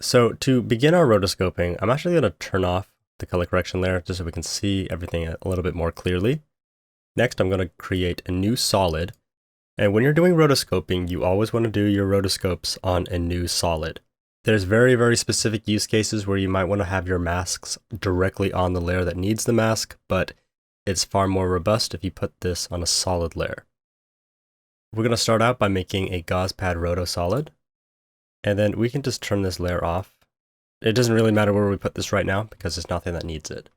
So to begin our rotoscoping, I'm actually going to turn off the color correction layer just so we can see everything a little bit more clearly. Next, I'm going to create a new solid. And when you're doing rotoscoping, you always want to do your rotoscopes on a new solid. There's very, very specific use cases where you might want to have your masks directly on the layer that needs the mask, but it's far more robust if you put this on a solid layer. We're going to start out by making a Gauze Pad Roto solid. And then we can just turn this layer off. It doesn't really matter where we put this right now because there's nothing that needs it.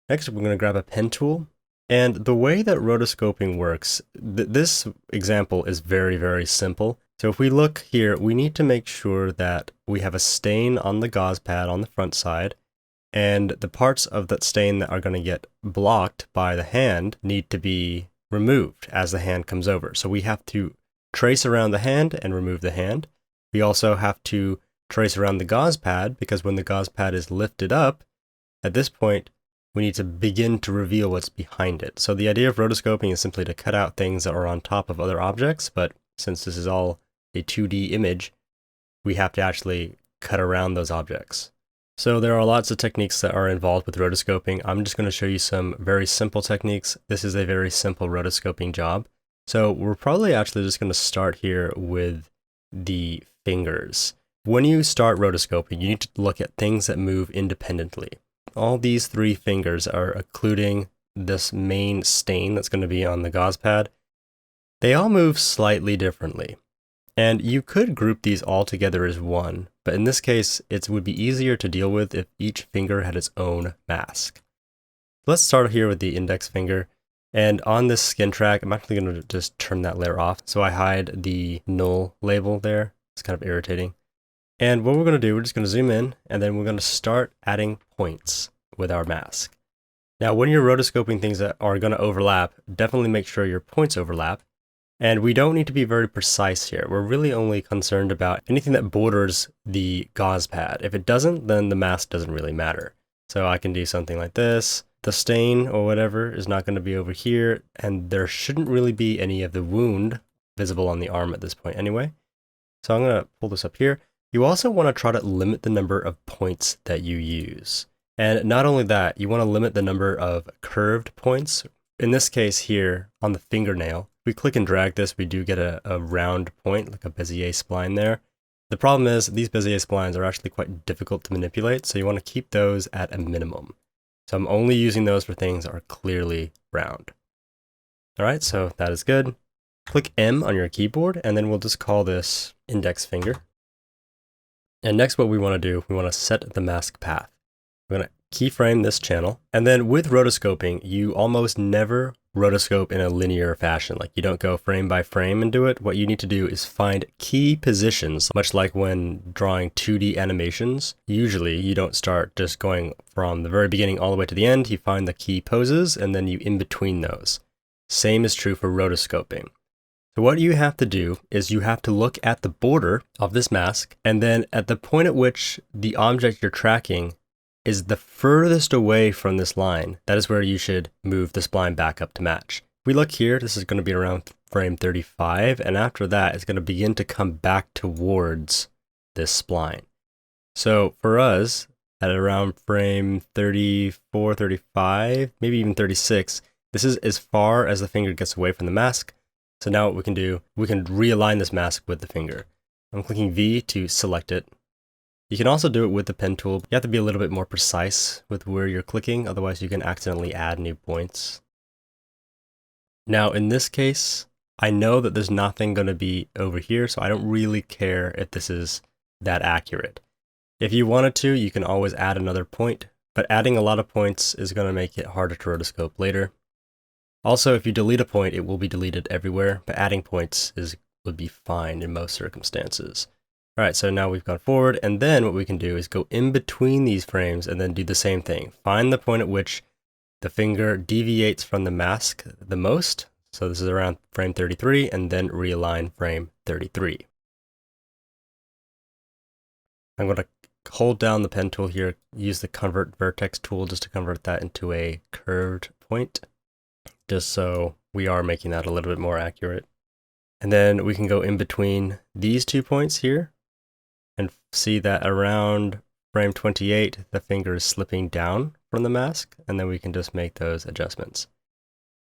Next, we're going to grab a pen tool. And the way that rotoscoping works, this example is very, very simple. So if we look here, we need to make sure that we have a stain on the gauze pad on the front side, and the parts of that stain that are going to get blocked by the hand need to be removed as the hand comes over. So we have to trace around the hand and remove the hand. We also have to trace around the gauze pad because when the gauze pad is lifted up, at this point, we need to begin to reveal what's behind it. So the idea of rotoscoping is simply to cut out things that are on top of other objects, but since this is all a 2D image, we have to actually cut around those objects. So there are lots of techniques that are involved with rotoscoping. I'm just going to show you some very simple techniques. This is a very simple rotoscoping job. So we're probably actually just going to start here with the fingers. When you start rotoscoping, you need to look at things that move independently. All these three fingers are occluding this main stain that's going to be on the gauze pad. They all move slightly differently. And you could group these all together as one, but in this case, it would be easier to deal with if each finger had its own mask. Let's start here with the index finger. And on this skin track, I'm actually going to just turn that layer off. So I hide the null label there. It's kind of irritating. And what we're going to do, we're just going to zoom in, and then we're going to start adding points with our mask. Now, when you're rotoscoping things that are going to overlap, definitely make sure your points overlap. And we don't need to be very precise here. We're really only concerned about anything that borders the gauze pad. If it doesn't, then the mask doesn't really matter. So I can do something like this. The stain or whatever is not going to be over here, and there shouldn't really be any of the wound visible on the arm at this point anyway. So I'm going to pull this up here. You also want to try to limit the number of points that you use. And not only that, you want to limit the number of curved points. In this case here, on the fingernail, if we click and drag this, we do get a round point, like a Bezier spline there. The problem is these Bezier splines are actually quite difficult to manipulate, so you want to keep those at a minimum. So I'm only using those for things that are clearly round. All right, so that is good. Click M on your keyboard, and then we'll just call this index finger. And next what we want to do, we want to set the mask path. We're going to keyframe this channel. And then with rotoscoping, you almost never rotoscope in a linear fashion. Like you don't go frame by frame and do it. What you need to do is find key positions, much like when drawing 2D animations. Usually you don't start just going from the very beginning all the way to the end. You find the key poses and then you in between those. Same is true for rotoscoping. So what you have to do is you have to look at the border of this mask, and then at the point at which the object you're tracking is the furthest away from this line, that is where you should move the spline back up to match. If we look here, this is going to be around frame 35, and after that, it's going to begin to come back towards this spline. So for us, at around frame 34, 35, maybe even 36, this is as far as the finger gets away from the mask. So now what we can do, we can realign this mask with the finger. I'm clicking V to select it. You can also do it with the pen tool. You have to be a little bit more precise with where you're clicking, otherwise you can accidentally add new points. Now in this case, I know that there's nothing going to be over here, so I don't really care if this is that accurate. If you wanted to, you can always add another point, but adding a lot of points is going to make it harder to rotoscope later. Also, if you delete a point, it will be deleted everywhere, but adding points would be fine in most circumstances. All right, so now we've gone forward, and then what we can do is go in between these frames and then do the same thing. Find the point at which the finger deviates from the mask the most. So this is around frame 33, and then realign frame 33. I'm going to hold down the pen tool here, use the convert vertex tool just to convert that into a curved point, just so we are making that a little bit more accurate. And then we can go in between these 2 points here, and see that around frame 28, the finger is slipping down from the mask, and then we can just make those adjustments.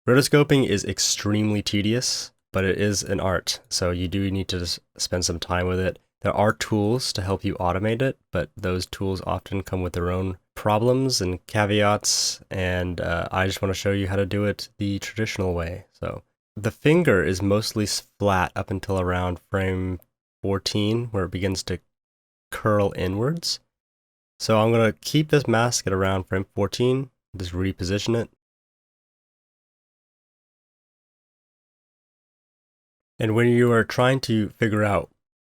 Rotoscoping is extremely tedious, but it is an art, so you do need to just spend some time with it. There are tools to help you automate it, but those tools often come with their own problems and caveats, and I just want to show you how to do it the traditional way. So the finger is mostly flat up until around frame 14, where it begins to curl inwards. So I'm going to keep this mask at around frame 14, just reposition it. And when you are trying to figure out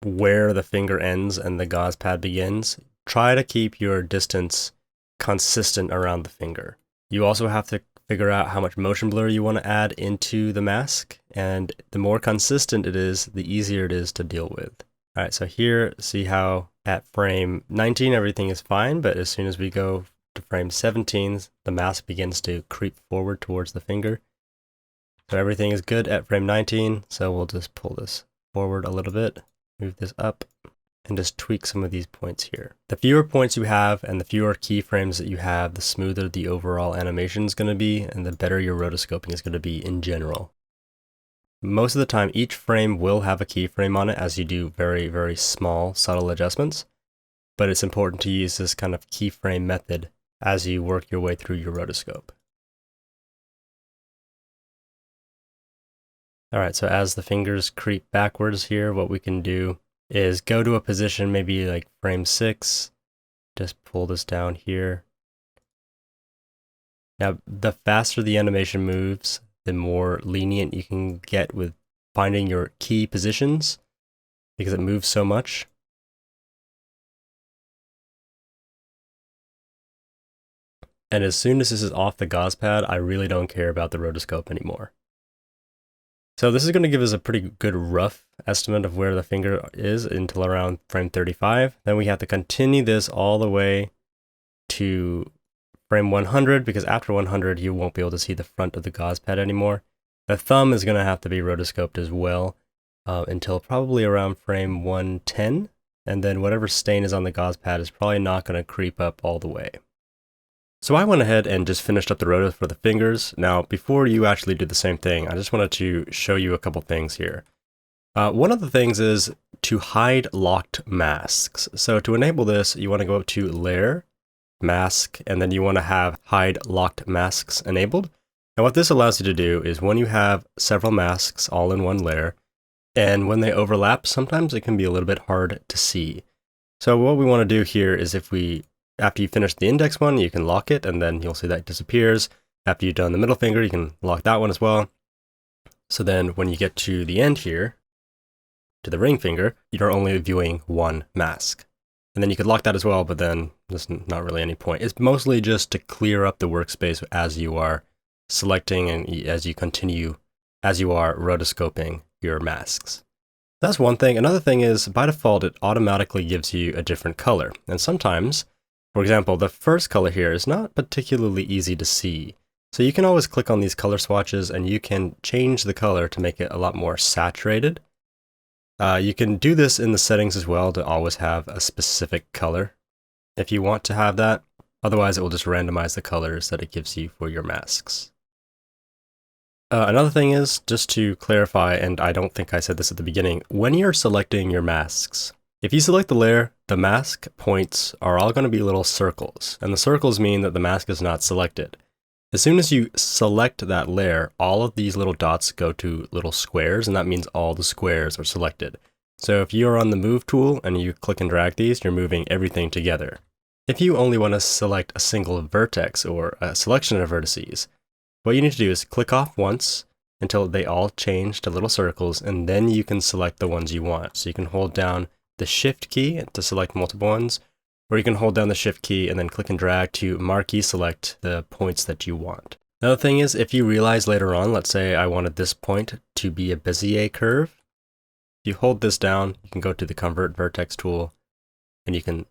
where the finger ends and the gauze pad begins, try to keep your distance consistent around the finger. You also have to figure out how much motion blur you want to add into the mask, and the more consistent it is, the easier it is to deal with. All right, so here, see how at frame 19 everything is fine, but as soon as we go to frame 17, the mask begins to creep forward towards the finger. So everything is good at frame 19, so we'll just pull this forward a little bit, move this up, and just tweak some of these points here. The fewer points you have and the fewer keyframes that you have, the smoother the overall animation is going to be, and the better your rotoscoping is going to be in general. Most of the time, each frame will have a keyframe on it as you do very, very small, subtle adjustments, but it's important to use this kind of keyframe method as you work your way through your rotoscope. All right, so as the fingers creep backwards here, what we can do is go to a position, maybe like frame 6, just pull this down here. Now, the faster the animation moves, the more lenient you can get with finding your key positions because it moves so much. And as soon as this is off the gauze pad, I really don't care about the rotoscope anymore. So this is going to give us a pretty good rough estimate of where the finger is until around frame 35. Then we have to continue this all the way to frame 100, because after 100 you won't be able to see the front of the gauze pad anymore. The thumb is going to have to be rotoscoped as well until probably around frame 110, and then whatever stain is on the gauze pad is probably not going to creep up all the way. So I went ahead and just finished up the roto for the fingers. Now, before you actually do the same thing, I just wanted to show you a couple things here. One of the things is to hide locked masks. So to enable this, you want to go up to Layer, Mask, and then you want to have Hide Locked Masks enabled. And what this allows you to do is when you have several masks all in one layer, and when they overlap, sometimes it can be a little bit hard to see. So what we want to do here is after you finish the index one, you can lock it, and then you'll see that it disappears. After you've done the middle finger, you can lock that one as well. So then when you get to the end here, to the ring finger, you're only viewing one mask. And then you could lock that as well, but then there's not really any point. It's mostly just to clear up the workspace as you are selecting and as you are rotoscoping your masks. That's one thing. Another thing is, by default, it automatically gives you a different color. And sometimes, for example, the first color here is not particularly easy to see. So you can always click on these color swatches and you can change the color to make it a lot more saturated. You can do this in the settings as well to always have a specific color if you want to have that. Otherwise, it will just randomize the colors that it gives you for your masks. Another thing is, just to clarify, and I don't think I said this at the beginning, when you're selecting your masks, if you select the layer, the mask points are all going to be little circles, and the circles mean that the mask is not selected. As soon as you select that layer, all of these little dots go to little squares, and that means all the squares are selected. So if you're on the Move tool and you click and drag these, you're moving everything together. If you only want to select a single vertex or a selection of vertices, what you need to do is click off once until they all change to little circles, and then you can select the ones you want. So you can hold down the Shift key to select multiple ones, or you can hold down the Shift key and then click and drag to marquee select the points that you want. Another thing is, if you realize later on, let's say I wanted this point to be a Bezier curve, if you hold this down, you can go to the Convert Vertex tool, and you can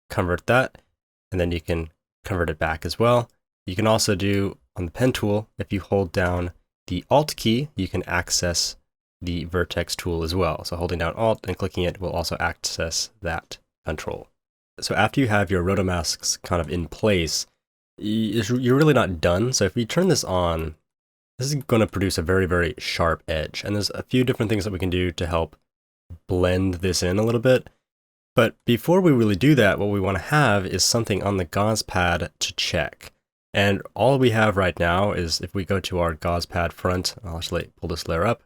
convert that, and then you can convert it back as well. You can also do, on the Pen tool, if you hold down the Alt key, you can access the Vertex tool as well. So holding down Alt and clicking it will also access that control. So after you have your roto masks kind of in place, you're really not done. So if we turn this on, this is going to produce a very, very sharp edge. And there's a few different things that we can do to help blend this in a little bit. But before we really do that, what we want to have is something on the gauze pad to check. And all we have right now is if we go to our gauze pad front, I'll actually pull this layer up.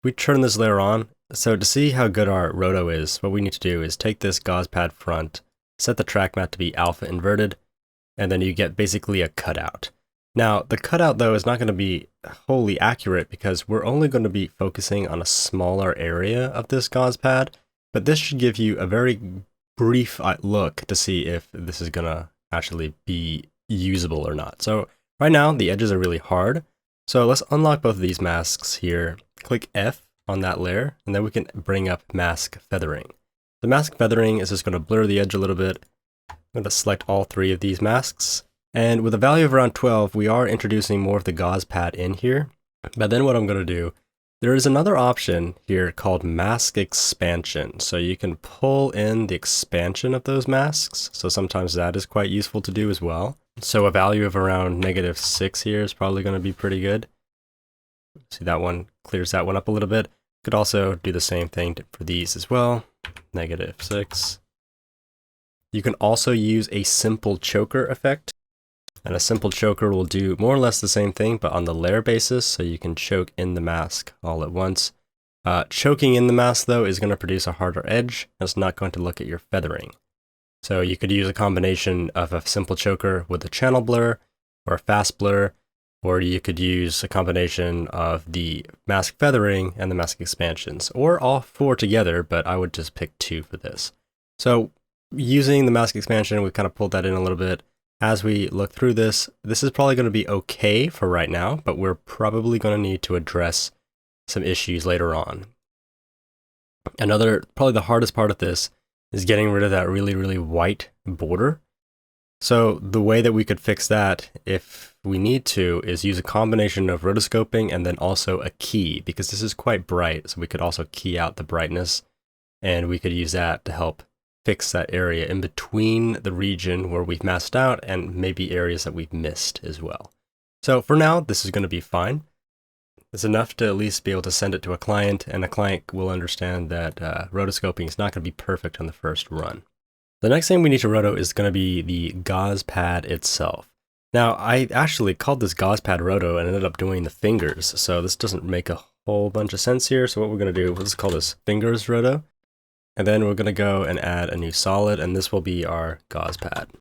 We turn this layer on. So to see how good our roto is, what we need to do is take this gauze pad front, set the track matte to be alpha inverted, and then you get basically a cutout. Now, the cutout though is not going to be wholly accurate because we're only going to be focusing on a smaller area of this gauze pad, but this should give you a very brief look to see if this is going to actually be usable or not. So right now, the edges are really hard. So let's unlock both of these masks here. Click F on that layer, and then we can bring up mask feathering. The mask feathering is just going to blur the edge a little bit. I'm going to select all three of these masks. And with a value of around 12, we are introducing more of the gauze pad in here. But then what I'm going to do, there is another option here called mask expansion. So you can pull in the expansion of those masks. So sometimes that is quite useful to do as well. So a value of around -6 here is probably going to be pretty good. See, that one clears that one up a little bit. Could also do the same thing for these as well. -6. You can also use a simple choker effect. And a simple choker will do more or less the same thing, but on the layer basis, so you can choke in the mask all at once. Choking in the mask, though, is going to produce a harder edge, and it's not going to look at your feathering. So you could use a combination of a simple choker with a channel blur, or a fast blur, or you could use a combination of the mask feathering and the mask expansions, or all four together, but I would just pick 2 for this. So using the mask expansion, we've kind of pulled that in a little bit. As we look through this, this is probably going to be okay for right now, but we're probably going to need to address some issues later on. Probably the hardest part of this is getting rid of that really, really white border. So the way that we could fix that, if we need to, is use a combination of rotoscoping and then also a key, because this is quite bright, so we could also key out the brightness, and we could use that to help fix that area in between the region where we've masked out and maybe areas that we've missed as well. So for now, this is going to be fine. It's enough to at least be able to send it to a client, and a client will understand that rotoscoping is not going to be perfect on the first run. The next thing we need to roto is going to be the gauze pad itself. Now, I actually called this Gauze Pad Roto and ended up doing the fingers, so this doesn't make a whole bunch of sense here. So what we're going to do, let's call this Fingers Roto. And then we're going to go and add a new solid, and this will be our gauze pad. You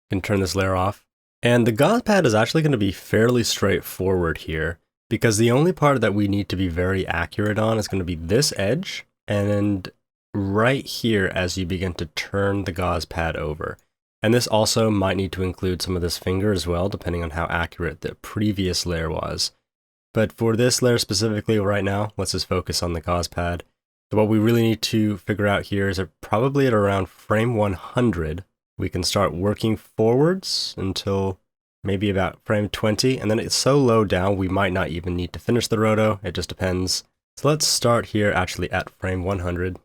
can turn this layer off. And the gauze pad is actually going to be fairly straightforward here, because the only part that we need to be very accurate on is going to be this edge, and right here as you begin to turn the gauze pad over. And this also might need to include some of this finger as well, depending on how accurate the previous layer was. But for this layer specifically right now, let's just focus on the gauze pad. So what we really need to figure out here is that probably at around frame 100, we can start working forwards until maybe about frame 20. And then it's so low down, we might not even need to finish the roto. It just depends. So let's start here actually at frame 100.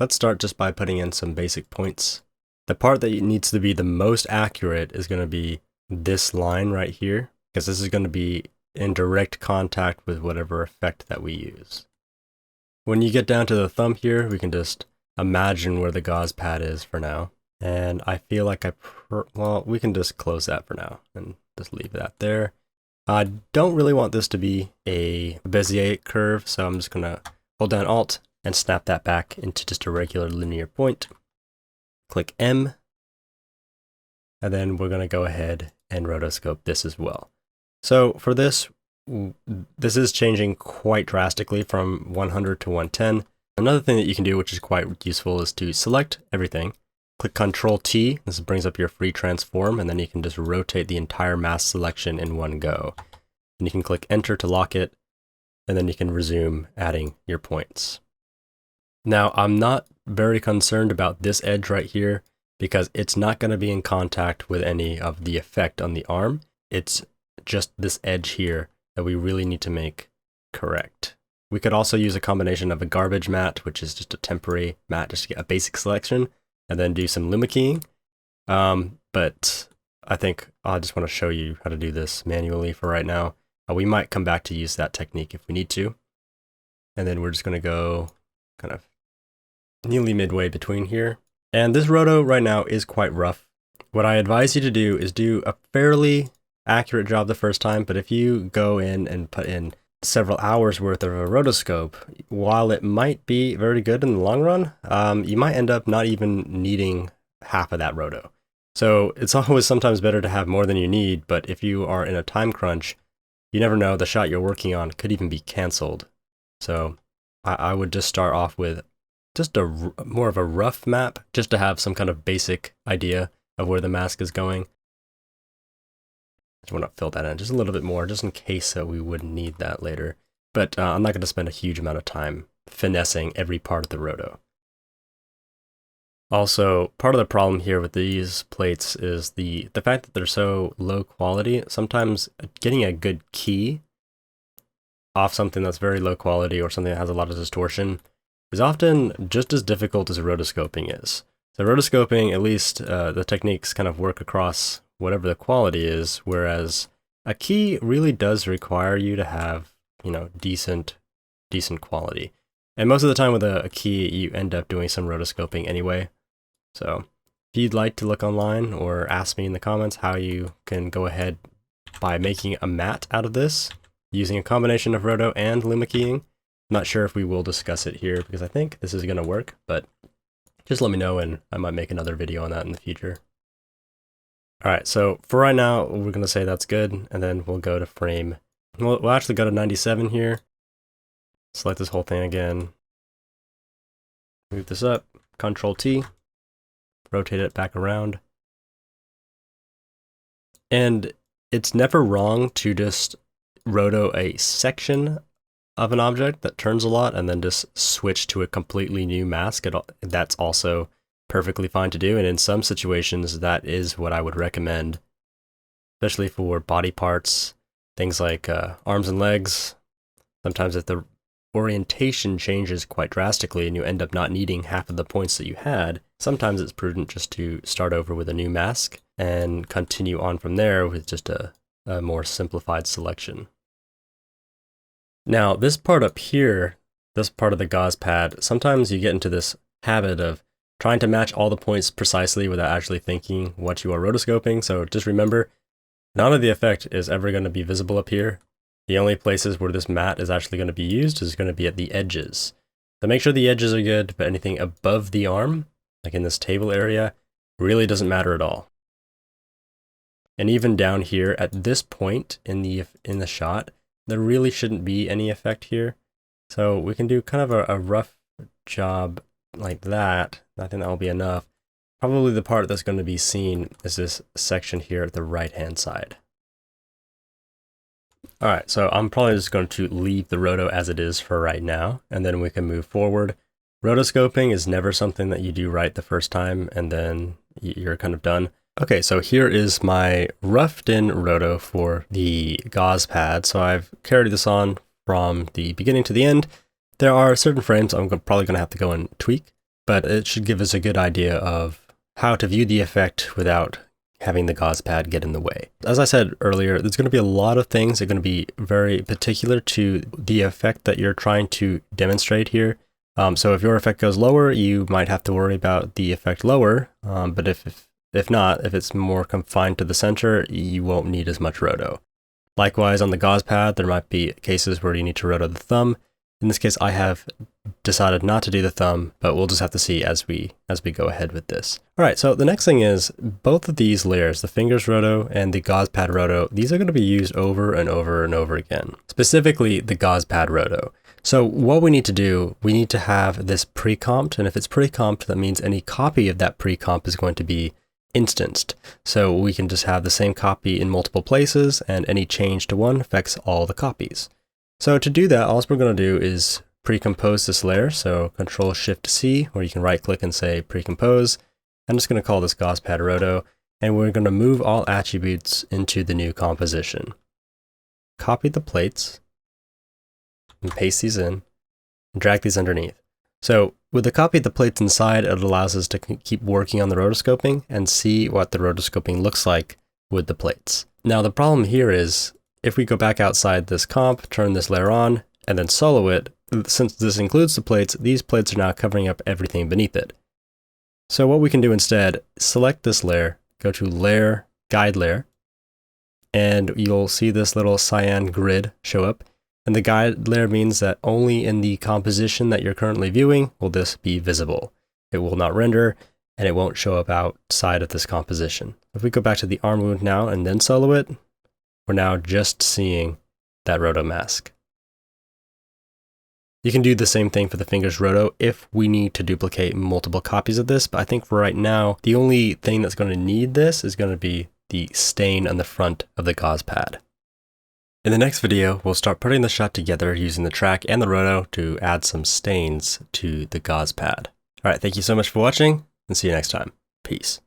Let's start just by putting in some basic points. The part that needs to be the most accurate is going to be this line right here, because this is going to be in direct contact with whatever effect that we use. When you get down to the thumb here, we can just imagine where the gauze pad is for now. And I feel like well, we can just close that for now and just leave that there. I don't really want this to be a Bezier curve, so I'm just going to hold down Alt and snap that back into just a regular linear point. Click M, and then we're going to go ahead and rotoscope this as well. So for this, this is changing quite drastically from 100 to 110. Another thing that you can do, which is quite useful, is to select everything, click Ctrl T, this brings up your free transform, and then you can just rotate the entire mask selection in one go. And you can click Enter to lock it, and then you can resume adding your points. Now, I'm not very concerned about this edge right here, because it's not going to be in contact with any of the effect on the arm. It's just this edge here that we really need to make correct. We could also use a combination of a garbage matte, which is just a temporary matte, just to get a basic selection, and then do some luma keying. But I think I just want to show you how to do this manually for right now. We might come back to use that technique if we need to. And then we're just going to go kind of nearly midway between here. And this roto right now is quite rough. What I advise you to do is do a fairly accurate job the first time, but if you go in and put in several hours worth of a rotoscope, while it might be very good in the long run, you might end up not even needing half of that roto. So it's always sometimes better to have more than you need, but if you are in a time crunch, you never know, the shot you're working on could even be canceled. So I would just start off with just more of a rough map, just to have some kind of basic idea of where the mask is going. I just want to fill that in just a little bit more, just in case we would need that later. But I'm not going to spend a huge amount of time finessing every part of the roto. Also, part of the problem here with these plates is the fact that they're so low quality. Sometimes getting a good key off something that's very low quality or something that has a lot of distortion is often just as difficult as rotoscoping is. So rotoscoping, at least the techniques kind of work across whatever the quality is, whereas a key really does require you to have, decent quality. And most of the time with a key, you end up doing some rotoscoping anyway. So if you'd like to look online or ask me in the comments how you can go ahead by making a matte out of this, using a combination of roto and luma keying. I'm not sure if we will discuss it here because I think this is going to work, but just let me know and I might make another video on that in the future. All right, so for right now, we're going to say that's good, and then we'll go to frame. We'll actually go to 97 here. Select this whole thing again. Move this up, Control T, rotate it back around. And it's never wrong to just roto a section of an object that turns a lot and then just switch to a completely new mask. That's also perfectly fine to do, and in some situations that is what I would recommend, especially for body parts, things like arms and legs. Sometimes if the orientation changes quite drastically and you end up not needing half of the points that you had, sometimes it's prudent just to start over with a new mask and continue on from there with just a more simplified selection. Now this part up here, this part of the gauze pad, sometimes you get into this habit of trying to match all the points precisely without actually thinking what you are rotoscoping. So just remember, none of the effect is ever going to be visible up here. The only places where this matte is actually going to be used is going to be at the edges. So make sure the edges are good, but anything above the arm, like in this table area, really doesn't matter at all. And even down here at this point in the shot, there really shouldn't be any effect here. So we can do kind of a rough job like that. I think that will be enough. Probably the part that's going to be seen is this section here at the right-hand side. All right, so I'm probably just going to leave the roto as it is for right now, and then we can move forward. Rotoscoping is never something that you do right the first time, and then you're kind of done. Okay, so here is my roughed-in roto for the gauze pad. So I've carried this on from the beginning to the end. There are certain frames I'm probably going to have to go and tweak, but it should give us a good idea of how to view the effect without having the gauze pad get in the way. As I said earlier, there's going to be a lot of things that are going to be very particular to the effect that you're trying to demonstrate here. So if your effect goes lower, you might have to worry about the effect lower, but if not, if it's more confined to the center, you won't need as much roto. Likewise, on the gauze pad, there might be cases where you need to roto the thumb. In this case, I have decided not to do the thumb, but we'll just have to see as we go ahead with this. All right, so the next thing is both of these layers, the fingers roto and the gauze pad roto, these are going to be used over and over and over again, specifically the gauze pad roto. So what we need to do, we need to have this pre-comped, and if it's pre-comped, that means any copy of that pre-comp is going to be instanced. So we can just have the same copy in multiple places, and any change to one affects all the copies. So to do that, all we're going to do is pre-compose this layer. So Control-Shift-C, or you can right-click and say pre-compose. I'm just going to call this Gauze Pad Roto, and we're going to move all attributes into the new composition. Copy the plates, and paste these in and drag these underneath. So with the copy of the plates inside, it allows us to keep working on the rotoscoping and see what the rotoscoping looks like with the plates. Now the problem here is if we go back outside this comp, turn this layer on, and then solo it, since this includes the plates, these plates are now covering up everything beneath it. So what we can do instead, select this layer, go to Layer, Guide Layer, and you'll see this little cyan grid show up. And the guide layer means that only in the composition that you're currently viewing will this be visible. It will not render, and it won't show up outside of this composition. If we go back to the arm wound now and then solo it, we're now just seeing that roto mask. You can do the same thing for the fingers roto if we need to duplicate multiple copies of this, but I think for right now, the only thing that's going to need this is going to be the stain on the front of the gauze pad. In the next video, we'll start putting the shot together using the track and the roto to add some stains to the gauze pad. Alright, thank you so much for watching, and see you next time. Peace.